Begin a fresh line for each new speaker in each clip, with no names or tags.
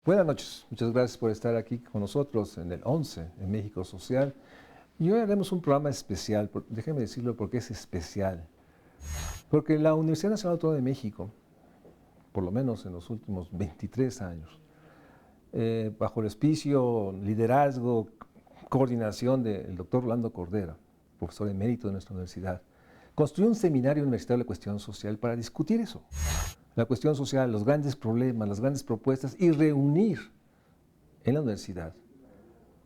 Buenas noches, muchas gracias por estar aquí con nosotros en el 11 en México Social. Y hoy haremos un programa especial, déjenme decirlo porque es especial. Porque la Universidad Nacional Autónoma de México, por lo menos en los últimos 23 años, bajo el auspicio, liderazgo, coordinación del doctor Rolando Cordera, profesor emérito de nuestra universidad, construyó un seminario universitario de la cuestión social para discutir eso. La cuestión social, los grandes problemas, las grandes propuestas y reunir en la universidad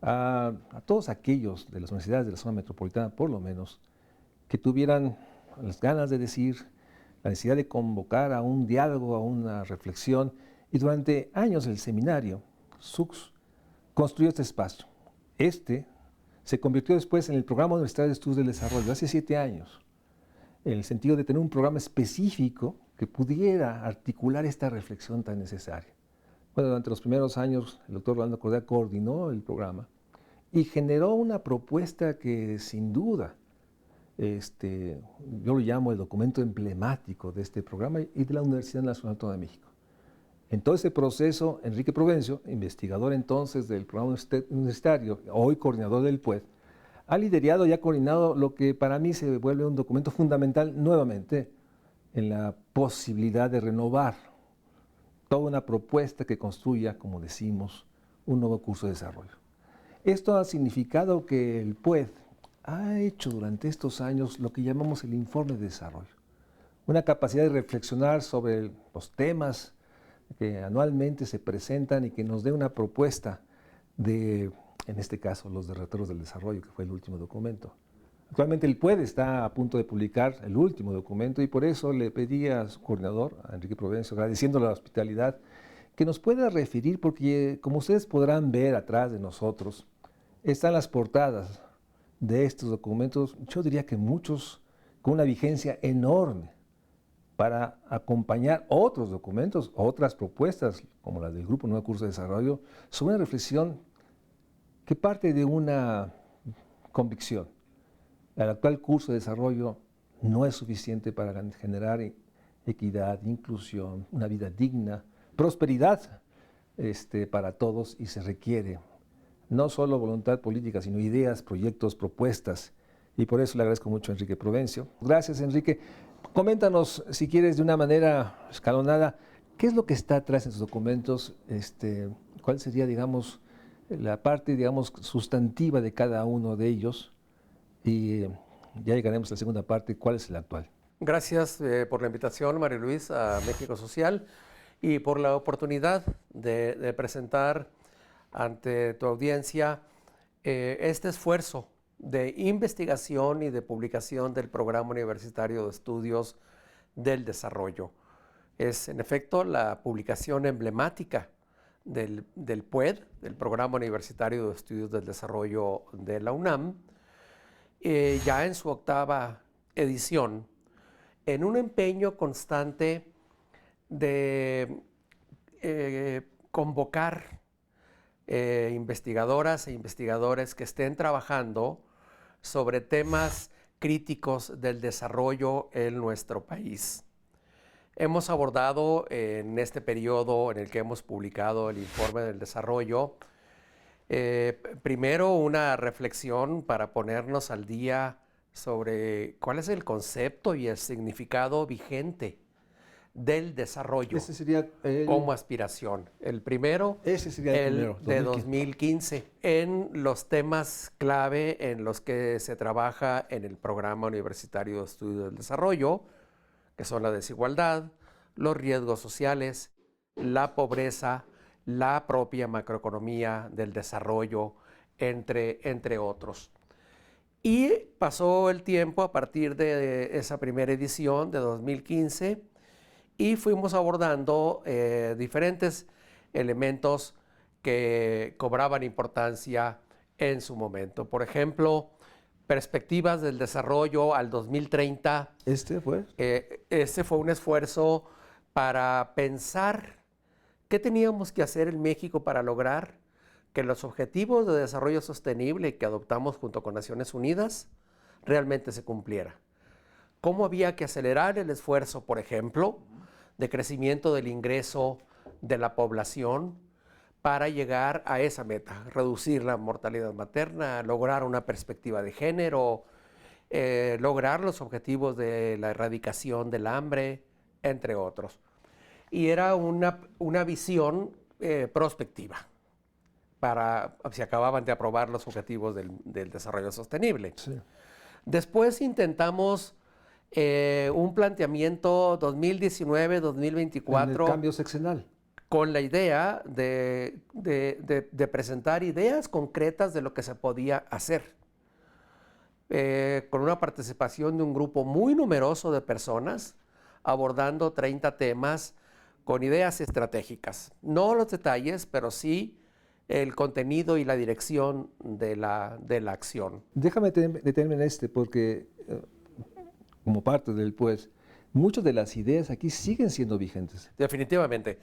a todos aquellos de las universidades de la zona metropolitana, por lo menos, que tuvieran las ganas de decir, la necesidad de convocar a un diálogo, a una reflexión. Y durante años el seminario, SUCS, construyó este espacio. Este se convirtió después en el Programa Universitario de Estudios del Desarrollo, hace 7 años, en el sentido de tener un programa específico que pudiera articular esta reflexión tan necesaria. Bueno, durante los primeros años el doctor Rolando Cordera coordinó el programa y generó una propuesta que sin duda, yo lo llamo el documento emblemático de este programa y de la Universidad Nacional Autónoma de México. En todo ese proceso, Enrique Provencio, investigador entonces del programa universitario, hoy coordinador del PUED, ha liderado y ha coordinado lo que para mí se vuelve un documento fundamental nuevamente en la posibilidad de renovar toda una propuesta que construya, como decimos, un nuevo curso de desarrollo. Esto ha significado que el PUED ha hecho durante estos años lo que llamamos el informe de desarrollo, una capacidad de reflexionar sobre los temas que anualmente se presentan y que nos dé una propuesta de, en este caso, los derroteros del desarrollo, que fue el último documento. Actualmente el PUED está a punto de publicar el último documento y por eso le pedí a su coordinador, a Enrique Provencio, agradeciéndole la hospitalidad, que nos pueda referir, porque como ustedes podrán ver atrás de nosotros, están las portadas de estos documentos, yo diría que muchos con una vigencia enorme para acompañar otros documentos, otras propuestas, como las del Grupo Nuevo Curso de Desarrollo, sobre una reflexión que parte de una convicción. El actual curso de desarrollo no es suficiente para generar equidad, inclusión, una vida digna, prosperidad para todos y se requiere no solo voluntad política, sino ideas, proyectos, propuestas. Y por eso le agradezco mucho a Enrique Provencio. Gracias, Enrique. Coméntanos, si quieres, de una manera escalonada, ¿qué es lo que está atrás en sus documentos? ¿Cuál sería, digamos, la parte, digamos, sustantiva de cada uno de ellos? Y ya llegaremos a la segunda parte, ¿cuál es el actual?
Gracias por la invitación, María Luis, a México Social y por la oportunidad de presentar ante tu audiencia este esfuerzo de investigación y de publicación del Programa Universitario de Estudios del Desarrollo. Es, en efecto, la publicación emblemática del PUED, del Programa Universitario de Estudios del Desarrollo de la UNAM, ya en su 8ª edición, en un empeño constante de convocar investigadoras e investigadores que estén trabajando sobre temas críticos del desarrollo en nuestro país. Hemos abordado en este periodo en el que hemos publicado el informe del desarrollo, primero una reflexión para ponernos al día sobre cuál es el concepto y el significado vigente del desarrollo como aspiración. El primero, de 2015, en los temas clave en los que se trabaja en el Programa Universitario de Estudios del Desarrollo, que son la desigualdad, los riesgos sociales, la pobreza, la propia macroeconomía del desarrollo, entre otros. Y pasó el tiempo a partir de esa primera edición de 2015 y fuimos abordando diferentes elementos que cobraban importancia en su momento. Por ejemplo, perspectivas del desarrollo al 2030.
¿Este fue?
Este fue un esfuerzo para pensar qué teníamos que hacer en México para lograr que los objetivos de desarrollo sostenible que adoptamos junto con Naciones Unidas realmente se cumplieran. Cómo había que acelerar el esfuerzo, por ejemplo, de crecimiento del ingreso de la población para llegar a esa meta, reducir la mortalidad materna, lograr una perspectiva de género, lograr los objetivos de la erradicación del hambre, entre otros. Y era una visión prospectiva para si acababan de aprobar los objetivos del desarrollo sostenible. Sí. Después intentamos un planteamiento 2019-2024.
En el cambio sexenal.
Con la idea de presentar ideas concretas de lo que se podía hacer. Con una participación de un grupo muy numeroso de personas, abordando 30 temas con ideas estratégicas. No los detalles, pero sí el contenido y la dirección de la acción.
Déjame detenerme en porque como parte del PUES, muchas de las ideas aquí siguen siendo vigentes.
Definitivamente.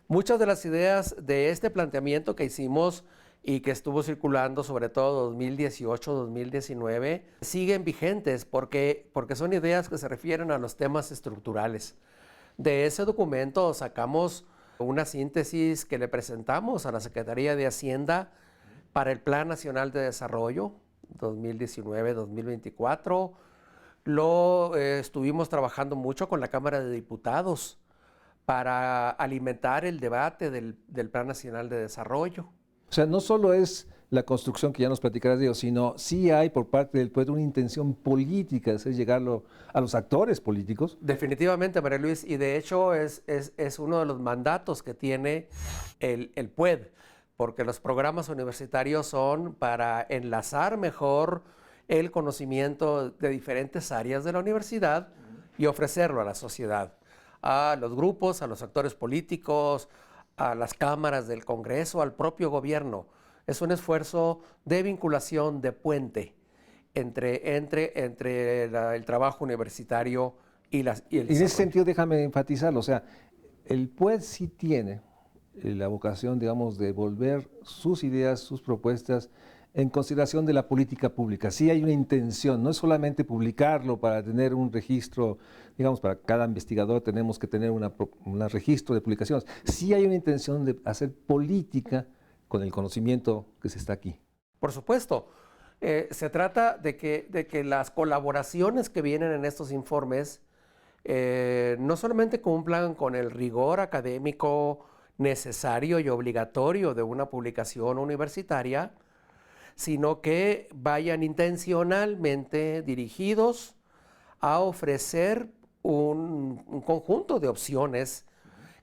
Muchas de las ideas de este planteamiento que hicimos y que estuvo circulando sobre todo 2018-2019 siguen vigentes porque son ideas que se refieren a los temas estructurales. De ese documento sacamos una síntesis que le presentamos a la Secretaría de Hacienda para el Plan Nacional de Desarrollo 2019-2024. Lo estuvimos trabajando mucho con la Cámara de Diputados para alimentar el debate del Plan Nacional de Desarrollo.
O sea, no solo es la construcción que ya nos platicarás de ello, sino sí hay por parte del PUED una intención política, es llegarlo a los actores políticos.
Definitivamente, María Luis, y de hecho es uno de los mandatos que tiene el PUED, porque los programas universitarios son para enlazar mejor el conocimiento de diferentes áreas de la universidad y ofrecerlo a la sociedad, a los grupos, a los actores políticos, a las cámaras del Congreso, al propio gobierno. Es un esfuerzo de vinculación, de puente entre el trabajo universitario y el desarrollo.
En ese sentido, déjame enfatizarlo, o sea, el PUED sí tiene la vocación, digamos, de volver sus ideas, sus propuestas en consideración de la política pública. Sí hay una intención, no es solamente publicarlo para tener un registro, digamos, para cada investigador tenemos que tener un registro de publicaciones. Sí hay una intención de hacer política con el conocimiento que se está aquí.
Por supuesto. Se trata de que las colaboraciones que vienen en estos informes no solamente cumplan con el rigor académico necesario y obligatorio de una publicación universitaria, sino que vayan intencionalmente dirigidos a ofrecer un conjunto de opciones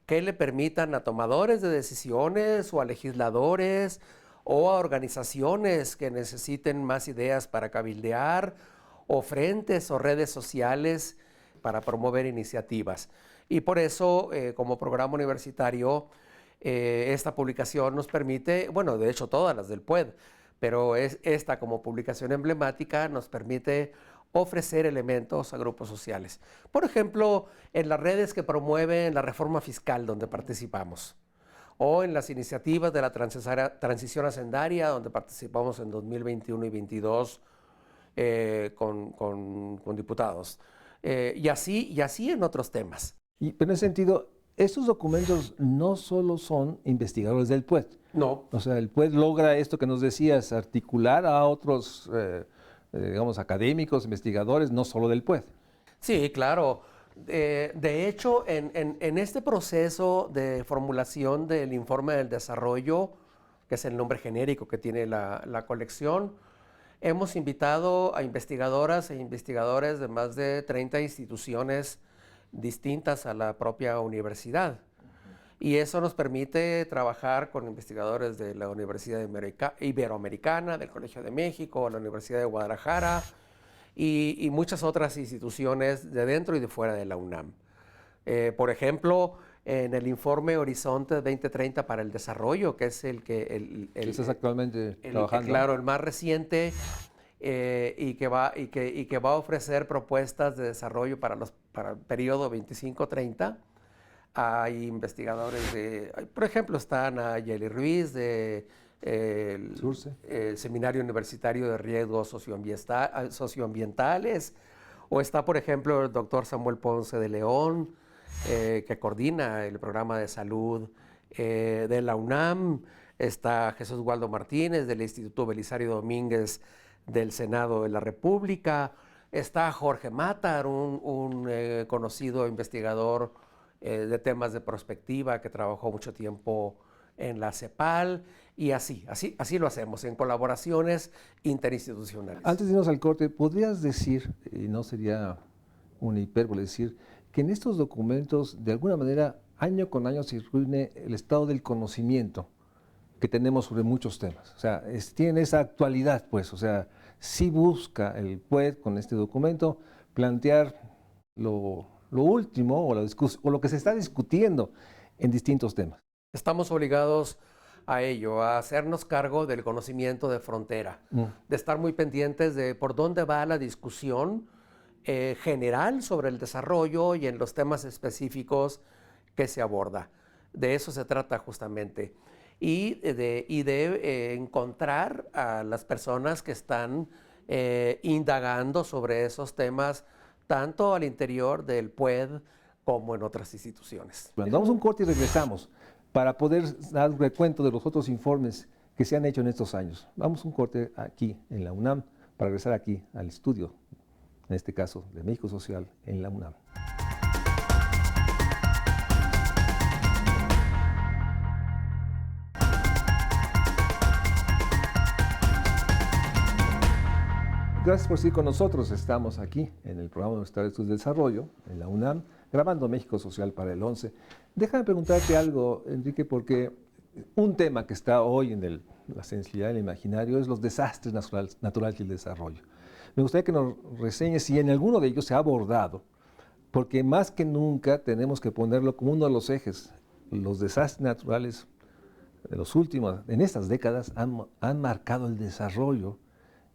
que le permitan a tomadores de decisiones o a legisladores o a organizaciones que necesiten más ideas para cabildear o frentes o redes sociales para promover iniciativas. Y por eso, como programa universitario, esta publicación nos permite, bueno, de hecho todas las del PUED, pero esta como publicación emblemática nos permite ofrecer elementos a grupos sociales. Por ejemplo, en las redes que promueven la reforma fiscal donde participamos, o en las iniciativas de la transición hacendaria donde participamos en 2021 y 2022 con diputados, y así en otros temas.
Pero en ese sentido, estos documentos no solo son investigadores del PUED.
No.
O sea, el PUED logra esto que nos decías, articular a otros, digamos, académicos, investigadores, no solo del PUED.
Sí, claro. De hecho, en este proceso de formulación del informe del desarrollo, que es el nombre genérico que tiene la colección, hemos invitado a investigadoras e investigadores de más de 30 instituciones distintas a la propia universidad. Y eso nos permite trabajar con investigadores de la Universidad Iberoamericana, del Colegio de México, la Universidad de Guadalajara y muchas otras instituciones de dentro y de fuera de la UNAM. Por ejemplo, en el informe Horizonte 2030 para el Desarrollo, que es el que
estás actualmente trabajando.
Claro, el más reciente y que va a ofrecer propuestas de desarrollo para el periodo 25-30. Hay investigadores por ejemplo, está Nayeli Ruiz de Seminario Universitario de Riesgos Socioambientales, o está, por ejemplo, el doctor Samuel Ponce de León, que coordina el programa de salud de la UNAM, está Jesús Waldo Martínez del Instituto Belisario Domínguez del Senado de la República, está Jorge Mátar, un conocido investigador de temas de prospectiva que trabajó mucho tiempo en la CEPAL, y así lo hacemos, en colaboraciones interinstitucionales.
Antes de irnos al corte, ¿podrías decir, y no sería una hipérbole decir, que en estos documentos, de alguna manera, año con año se reúne el estado del conocimiento que tenemos sobre muchos temas? O sea, tiene esa actualidad, pues, o sea, sí busca el PUED con este documento plantear lo último o lo que se está discutiendo en distintos temas.
Estamos obligados a ello, a hacernos cargo del conocimiento de frontera, de estar muy pendientes de por dónde va la discusión general sobre el desarrollo y en los temas específicos que se aborda. De eso se trata justamente. Y de encontrar a las personas que están indagando sobre esos temas, tanto al interior del PUED como en otras instituciones.
Bueno, damos un corte y regresamos para poder dar un recuento de los otros informes que se han hecho en estos años. Vamos a un corte aquí en la UNAM para regresar aquí al estudio, en este caso de México Social en la UNAM. Gracias por seguir con nosotros. Estamos aquí en el Programa Universitario de Estudios de Desarrollo, en la UNAM, grabando México Social para el 11. Déjame preguntarte algo, Enrique, porque un tema que está hoy en la sensibilidad del imaginario es los desastres naturales y el desarrollo. Me gustaría que nos reseñes si en alguno de ellos se ha abordado, porque más que nunca tenemos que ponerlo como uno de los ejes. Los desastres naturales de los últimos, en estas décadas, han marcado el desarrollo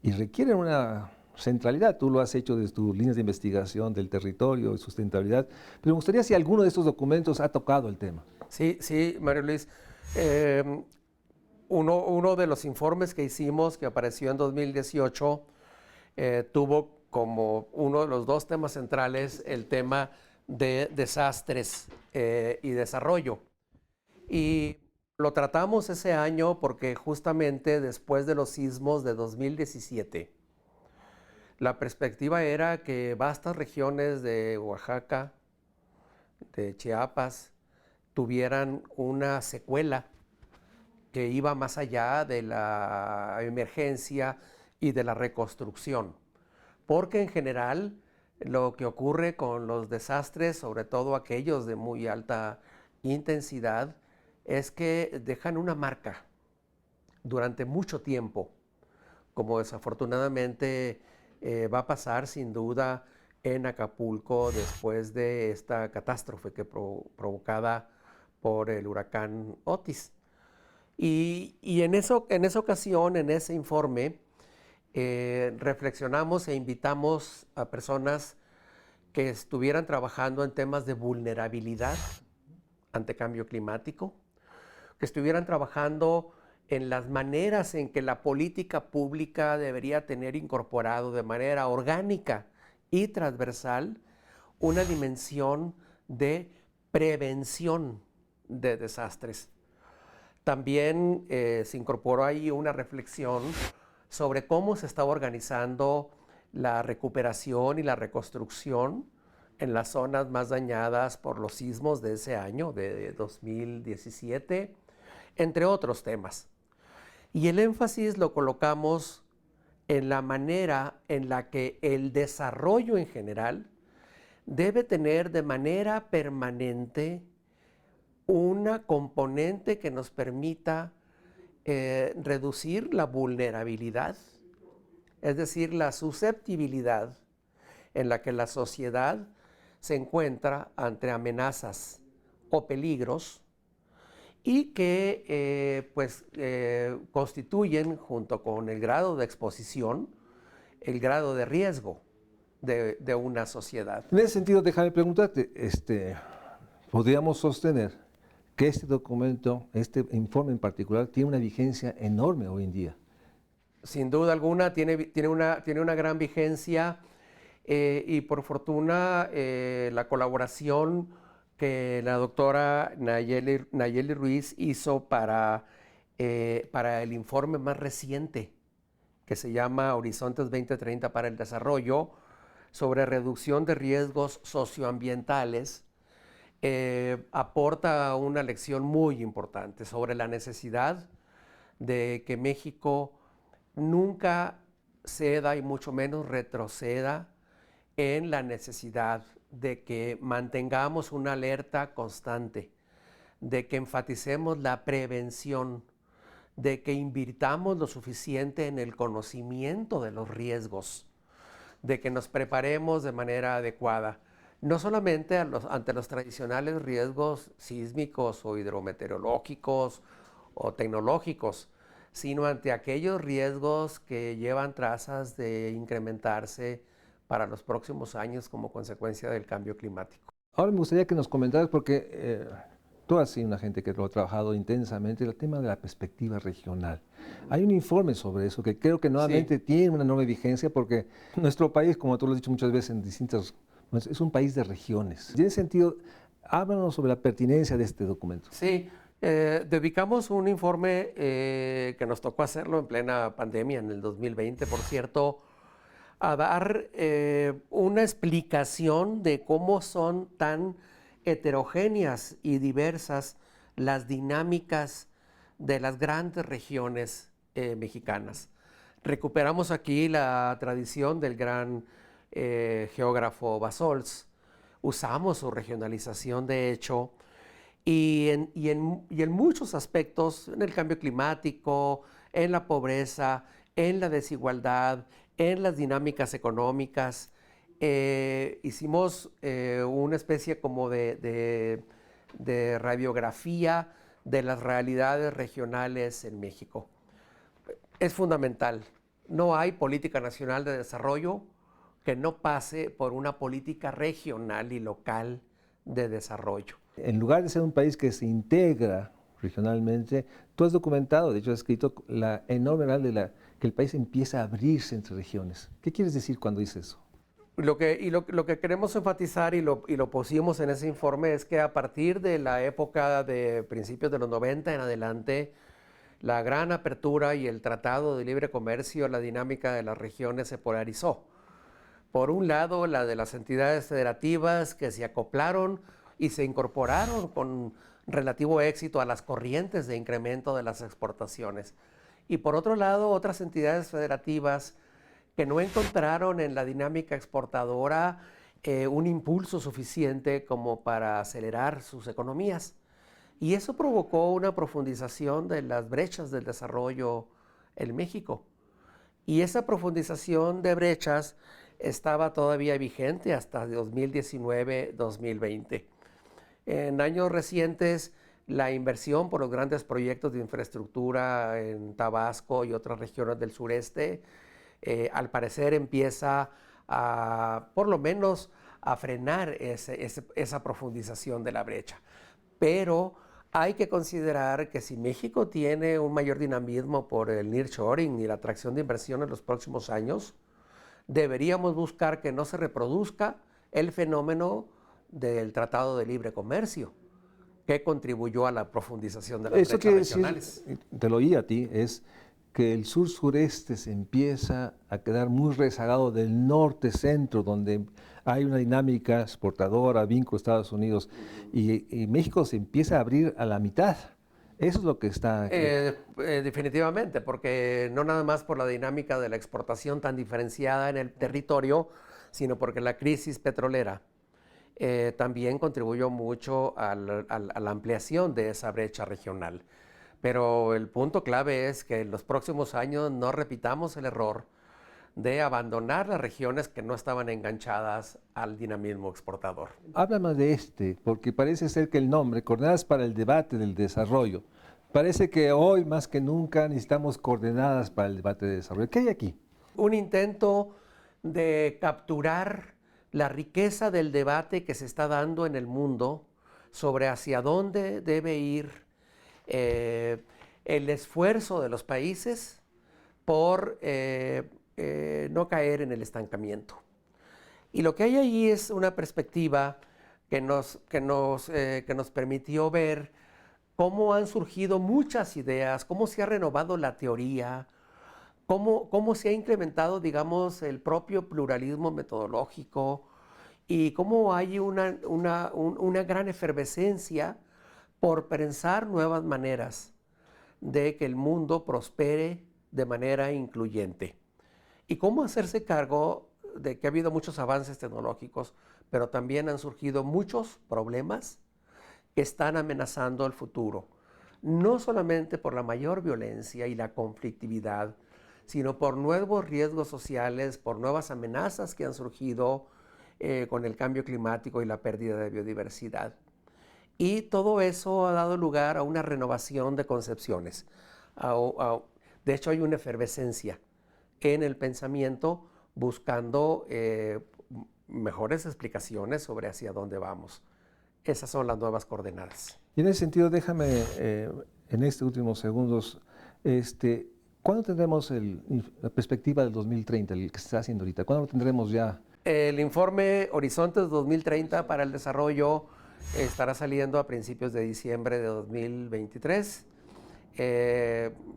y requieren una centralidad. Tú lo has hecho desde tus líneas de investigación del territorio y sustentabilidad, pero me gustaría si alguno de estos documentos ha tocado el tema.
Sí, Mario Luis. Uno de los informes que hicimos, que apareció en 2018, tuvo como uno de los dos temas centrales el tema de desastres y desarrollo. Y lo tratamos ese año porque justamente después de los sismos de 2017, la perspectiva era que vastas regiones de Oaxaca, de Chiapas, tuvieran una secuela que iba más allá de la emergencia y de la reconstrucción. Porque en general lo que ocurre con los desastres, sobre todo aquellos de muy alta intensidad, es que dejan una marca durante mucho tiempo, como desafortunadamente va a pasar sin duda en Acapulco después de esta catástrofe que provocada por el huracán Otis. Y en esa ocasión, en ese informe, reflexionamos e invitamos a personas que estuvieran trabajando en temas de vulnerabilidad ante cambio climático, que estuvieran trabajando en las maneras en que la política pública debería tener incorporado de manera orgánica y transversal una dimensión de prevención de desastres. También se incorporó ahí una reflexión sobre cómo se estaba organizando la recuperación y la reconstrucción en las zonas más dañadas por los sismos de ese año, de 2017, entre otros temas. Y el énfasis lo colocamos en la manera en la que el desarrollo en general debe tener de manera permanente una componente que nos permita reducir la vulnerabilidad, es decir, la susceptibilidad en la que la sociedad se encuentra ante amenazas o peligros y que constituyen, junto con el grado de exposición, el grado de riesgo de una sociedad.
En ese sentido, déjame preguntarte, ¿podríamos sostener que este documento, este informe en particular, tiene una vigencia enorme hoy en día?
Sin duda alguna, tiene una gran vigencia y por fortuna la colaboración que la doctora Nayeli Ruiz hizo para el informe más reciente, que se llama Horizontes 2030 para el Desarrollo, sobre reducción de riesgos socioambientales, aporta una lección muy importante sobre la necesidad de que México nunca ceda y mucho menos retroceda en la necesidad de que mantengamos una alerta constante, de que enfaticemos la prevención, de que invirtamos lo suficiente en el conocimiento de los riesgos, de que nos preparemos de manera adecuada, no solamente ante los tradicionales riesgos sísmicos o hidrometeorológicos o tecnológicos, sino ante aquellos riesgos que llevan trazas de incrementarse para los próximos años como consecuencia del cambio climático.
Ahora me gustaría que nos comentaras, porque tú has sido una gente que lo ha trabajado intensamente, el tema de la perspectiva regional. Hay un informe sobre eso que creo que nuevamente tiene una enorme vigencia, porque nuestro país, como tú lo has dicho muchas veces en distintas, es un país de regiones. En ese sentido, háblanos sobre la pertinencia de este documento.
Sí, dedicamos un informe que nos tocó hacerlo en plena pandemia, en el 2020, por cierto, a dar una explicación de cómo son tan heterogéneas y diversas las dinámicas de las grandes regiones mexicanas. Recuperamos aquí la tradición del gran geógrafo Basols, usamos su regionalización de hecho, y en muchos aspectos, en el cambio climático, en la pobreza, en la desigualdad, en las dinámicas económicas, hicimos una especie como de radiografía de las realidades regionales en México. Es fundamental. No hay política nacional de desarrollo que no pase por una política regional y local de desarrollo.
En lugar de ser un país que se integra regionalmente, tú has documentado, de hecho has escrito la enorme realidad de que el país empieza a abrirse entre regiones. ¿Qué quieres decir cuando dices eso?
Lo que queremos enfatizar y lo pusimos en ese informe es que a partir de la época de principios de los 90 en adelante, la gran apertura y el Tratado de Libre Comercio, la dinámica de las regiones se polarizó. Por un lado, la de las entidades federativas que se acoplaron y se incorporaron con relativo éxito a las corrientes de incremento de las exportaciones. Y por otro lado, otras entidades federativas que no encontraron en la dinámica exportadora un impulso suficiente como para acelerar sus economías. Y eso provocó una profundización de las brechas del desarrollo en México. Y esa profundización de brechas estaba todavía vigente hasta 2019-2020. En años recientes, la inversión por los grandes proyectos de infraestructura en Tabasco y otras regiones del sureste, al parecer empieza a, por lo menos, a frenar esa profundización de la brecha. Pero hay que considerar que si México tiene un mayor dinamismo por el nearshoring y la atracción de inversión en los próximos años, deberíamos buscar que no se reproduzca el fenómeno del Tratado de Libre Comercio, que contribuyó a la profundización de las brechas regionales.
Te lo oí a ti, es que el sur-sureste se empieza a quedar muy rezagado del norte-centro, donde hay una dinámica exportadora, vínculo a Estados Unidos, y México se empieza a abrir a la mitad. Eso es lo que está...
definitivamente, porque no nada más por la dinámica de la exportación tan diferenciada en el territorio, sino porque la crisis petrolera también contribuyó mucho a la ampliación de esa brecha regional. Pero el punto clave es que en los próximos años no repitamos el error de abandonar las regiones que no estaban enganchadas al dinamismo exportador.
Háblame de porque parece ser que el nombre, Coordenadas para el Debate del Desarrollo, parece que hoy más que nunca necesitamos coordenadas para el debate de desarrollo. ¿Qué hay aquí?
Un intento de capturar la riqueza del debate que se está dando en el mundo sobre hacia dónde debe ir el esfuerzo de los países por no caer en el estancamiento. Y lo que hay ahí es una perspectiva que nos permitió ver cómo han surgido muchas ideas, cómo se ha renovado la teoría, cómo se ha incrementado, digamos, el propio pluralismo metodológico y cómo hay una gran efervescencia por pensar nuevas maneras de que el mundo prospere de manera incluyente. Y cómo hacerse cargo de que ha habido muchos avances tecnológicos, pero también han surgido muchos problemas que están amenazando el futuro, no solamente por la mayor violencia y la conflictividad, sino por nuevos riesgos sociales, por nuevas amenazas que han surgido con el cambio climático y la pérdida de biodiversidad. Y todo eso ha dado lugar a una renovación de concepciones. De hecho, hay una efervescencia en el pensamiento buscando mejores explicaciones sobre hacia dónde vamos. Esas son las nuevas coordenadas.
Y en ese sentido, déjame, en estos últimos segundos, ¿cuándo tendremos la perspectiva del 2030, el que se está haciendo ahorita? ¿Cuándo lo tendremos ya?
El informe Horizontes 2030 para el desarrollo estará saliendo a principios de diciembre de 2023.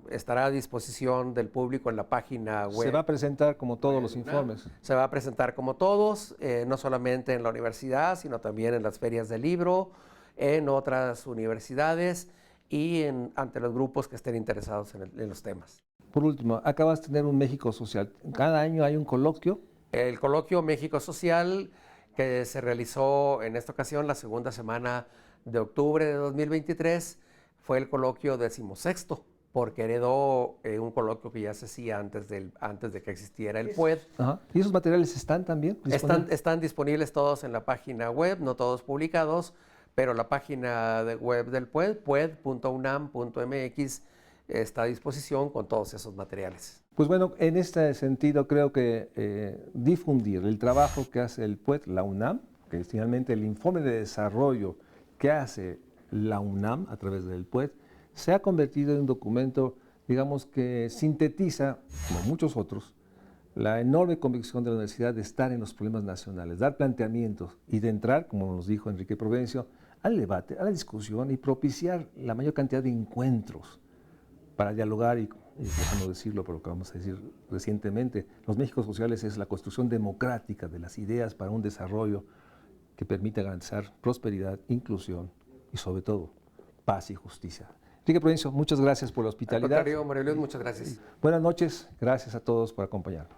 Estará a disposición del público en la página web.
Se va a presentar como todos los informes.
Se va a presentar como todos, no solamente en la universidad, sino también en las ferias del libro, en otras universidades y ante los grupos que estén interesados en los temas.
Por último, acabas de tener un México Social. Cada año hay un coloquio.
El coloquio México Social, que se realizó en esta ocasión la segunda semana de octubre de 2023, fue el coloquio 16º, porque heredó un coloquio que ya se hacía antes de que existiera el PUED.
Ajá. ¿Y esos materiales están también disponibles?
Están disponibles todos en la página web, no todos publicados, pero la página web del PUED, pued.unam.mx, está a disposición con todos esos materiales.
Pues bueno, en este sentido creo que difundir el trabajo que hace el PUED, la UNAM, que es finalmente el informe de desarrollo que hace la UNAM a través del PUED, se ha convertido en un documento, digamos, que sintetiza, como muchos otros, la enorme convicción de la universidad de estar en los problemas nacionales, dar planteamientos y de entrar, como nos dijo Enrique Provencio, al debate, a la discusión y propiciar la mayor cantidad de encuentros para dialogar y déjame decirlo, pero lo que vamos a decir recientemente, los Méxicos Sociales es la construcción democrática de las ideas para un desarrollo que permita garantizar prosperidad, inclusión y sobre todo paz y justicia. Enrique Provencio, muchas gracias por la hospitalidad.
Mario Luis, muchas gracias.
Buenas noches, gracias a todos por acompañarnos.